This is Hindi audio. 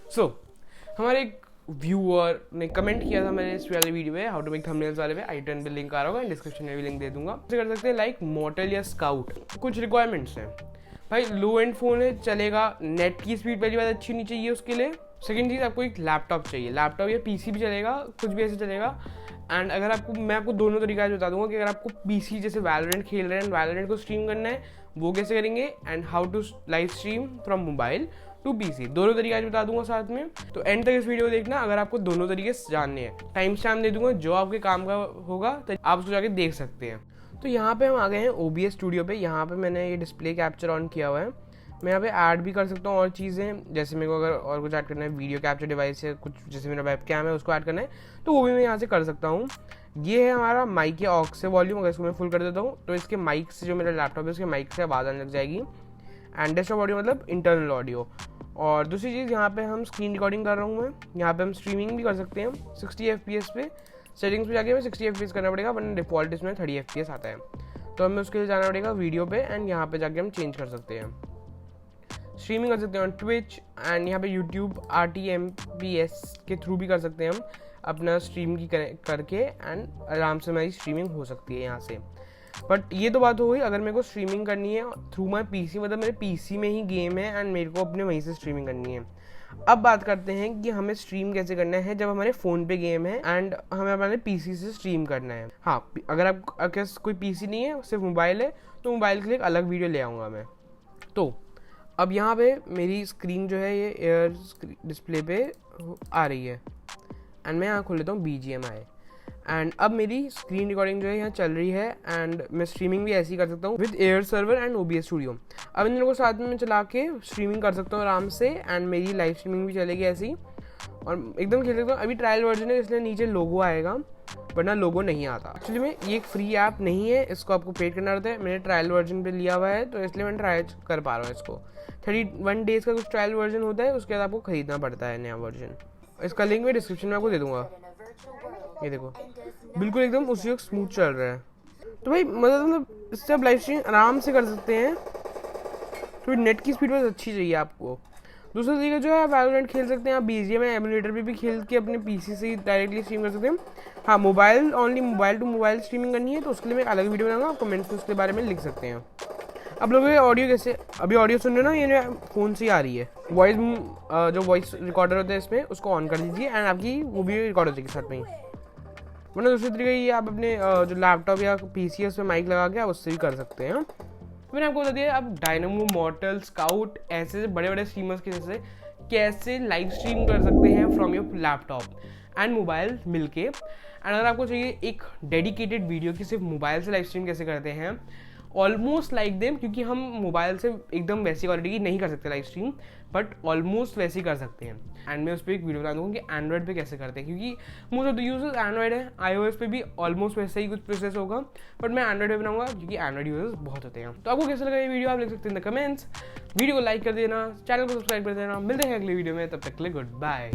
हमारे एक व्यूअर ने कमेंट किया था मैंने इस वाले वीडियो में हाउ टू मेक थंबनेल्स वाले पे, आई बटन पे लिंक आ रहा होगा, डिस्क्रिप्शन में भी लिंक दे दूंगा। कर सकते हैं लाइक मॉर्टल या स्काउट। कुछ रिक्वायरमेंट्स हैं भाई, लो एंड फोन है चलेगा, नेट की स्पीड पहली बात अच्छी नहीं चाहिए उसके लिए। सेकंड चीज़ आपको एक लैपटॉप चाहिए, लैपटॉप या पीसी भी चलेगा, कुछ भी ऐसे चलेगा। एंड अगर आपको, मैं आपको दोनों तरीका बता दूंगा कि अगर आपको पीसी जैसे वैलोरेंट खेल रहे हैं, वैलोरेंट को स्ट्रीम करना है वो कैसे करेंगे, and how to live stream from mobile to PC, दोनों तरीके बता दूंगा साथ में। तो एंड तक इस वीडियो देखना अगर आपको दोनों तरीके जानने हैं। टाइम स्टैम्प दे दूंगा, जो आपके काम का होगा तो आप उसको जाके देख सकते हैं। तो यहाँ पे हम आ गए हैं OBS स्टूडियो पे। यहाँ पे मैंने ये डिस्प्ले कैप्चर ऑन किया हुआ है। मैं यहाँ पे ऐड भी कर सकता हूँ और चीज़ें, जैसे मेरे को अगर और कुछ ऐड करना है, वीडियो कैप्चर डिवाइस है कुछ, जैसे मेरा वेब कैम है उसको ऐड करना है तो वो भी मैं यहाँ से कर सकता हूँ। ये है हमारा माइक या ऑक्स से वॉल्यूम, अगर इसको मैं फुल कर देता हूँ तो इसके माइक से, जो मेरा लैपटॉप है उसके माइक से आवाज़ आने लग जाएगी। एंड डेस्कटॉप ऑडियो मतलब इंटरनल ऑडियो। और दूसरी चीज़, यहाँ पे हम स्क्रीन रिकॉर्डिंग कर रहा हूँ मैं, यहाँ पे हम स्ट्रीमिंग भी कर सकते हैं 60 FPS पे। सेटिंग्स पे जाके हमें 60 FPS करना पड़ेगा, वरना डिफॉल्ट इसमें 30 FPS आता है। तो हमें उसके लिए जाना पड़ेगा वीडियो पे, एंड यहाँ पे जाके हम चेंज कर सकते हैं। स्ट्रीमिंग कर सकते हैं ऑन ट्विच, एंड यहाँ पे यूट्यूब RTMPS के थ्रू भी कर सकते हैं हम अपना स्ट्रीम की करके, एंड आराम से हमारी स्ट्रीमिंग हो सकती है यहाँ से। बट ये तो बात हो गई अगर मेरे को स्ट्रीमिंग करनी है थ्रू माई पीसी, मतलब मेरे पीसी में ही गेम है एंड मेरे को अपने वहीं से स्ट्रीमिंग करनी है। अब बात करते हैं कि हमें स्ट्रीम कैसे करना है जब हमारे फ़ोन पे गेम है एंड हमें हमारे पीसी से स्ट्रीम करना है। हाँ, अगर आपके कोई पीसी नहीं है, सिर्फ मोबाइल है, तो मोबाइल के लिए एक अलग वीडियो ले आऊँगा मैं। तो अब यहाँ पे मेरी स्क्रीन जो है ये एयर डिस्प्ले पे आ रही है, एंड मैं यहाँ खोल लेता हूँ BGMI, एंड अब मेरी स्क्रीन रिकॉर्डिंग जो है यहाँ चल रही है, एंड मैं स्ट्रीमिंग भी ऐसे ही कर सकता हूँ with air server and OBS studio. अब इन दोनों को साथ में चला के स्ट्रीमिंग कर सकता हूँ आराम से, एंड मेरी लाइव स्ट्रीमिंग भी चलेगी ऐसे ही, और एकदम खेल सकता हूँ। अभी ट्रायल वर्जन है इसलिए नीचे लोगो आएगा, वरना लोगो नहीं आता। एक्चुअली में ये एक फ्री ऐप नहीं है, इसको आपको पेड करना रहता है। मैंने ट्रायल वर्जन पे लिया हुआ है तो इसलिए मैं ट्राई कर पा रहा हूँ इसको। 31 डेज़ का कुछ ट्रायल वर्जन होता है, उसके बाद आपको खरीदना पड़ता है नया वर्जन। इसका लिंक मैं डिस्क्रिप्शन में आपको दे दूँगा। ये देखो बिल्कुल एकदम उसी वक्त स्मूथ चल रहा है। तो भाई मतलब इससे आप लाइव स्ट्रीम आराम से कर सकते हैं, तो नेट की स्पीड बस अच्छी चाहिए आपको। दूसरा तरीका जो है, आप वैलोरेंट खेल सकते हैं, आप BGMI एमुलेटर पे भी खेल के अपने पीसी से डायरेक्टली स्ट्रीम कर सकते हैं। हाँ, mobile only, mobile to mobile streaming करनी है तो उसके लिए मैं अलग वीडियो बनाऊंगा, आप कमेंट्स में उसके बारे में लिख सकते हैं। अब लोग ये ऑडियो कैसे, अभी ऑडियो सुन रहे हो ना, ये फ़ोन से ही आ रही है। वॉइस जो वॉइस रिकॉर्डर होता है इसमें, उसको ऑन कर दीजिए एंड आपकी वो भी रिकॉर्ड हो जाएगी साथ में ही। वरना दूसरी तरीका ये, आप अपने जो लैपटॉप या पीसी है उसमें माइक लगा के आप उससे भी कर सकते हैं। मैंने आपको बता दिया, आप डायनामो, मॉर्टल, स्काउट ऐसे बड़े बड़े स्ट्रीमर्स के जैसे कैसे लाइव स्ट्रीम कर सकते हैं from your laptop and mobile मिलके। एंड अगर आपको चाहिए एक डेडिकेटेड वीडियो कि सिर्फ मोबाइल से लाइव स्ट्रीम कैसे करते हैं, ऑलमोस्ट लाइक देम, क्योंकि हम मोबाइल से एकदम वैसी क्वालिटी की नहीं कर सकते लाइव स्ट्रीम, बट ऑलमोस्ट वैसे ही कर सकते हैं। एंड मैं उस पर एक वीडियो बना दूँगा कि एंड्रॉइड पे कैसे करते हैं, क्योंकि most of the users Android है, iOS पे भी ऑलमोस्ट वैसे ही कुछ प्रोसेस होगा, बट मैं एंड्रॉइड पे बनाऊंगा क्योंकि एंड्रॉइड यूजर्स बहुत होते हैं। तो आपको कैसा लगा ये वीडियो आप लिख सकते हैं इन द कमेंट्स। वीडियो को लाइक कर देना, चैनल को सब्सक्राइब कर देना। मिलते हैं अगले वीडियो में, तब तक के लिए गुड बाय।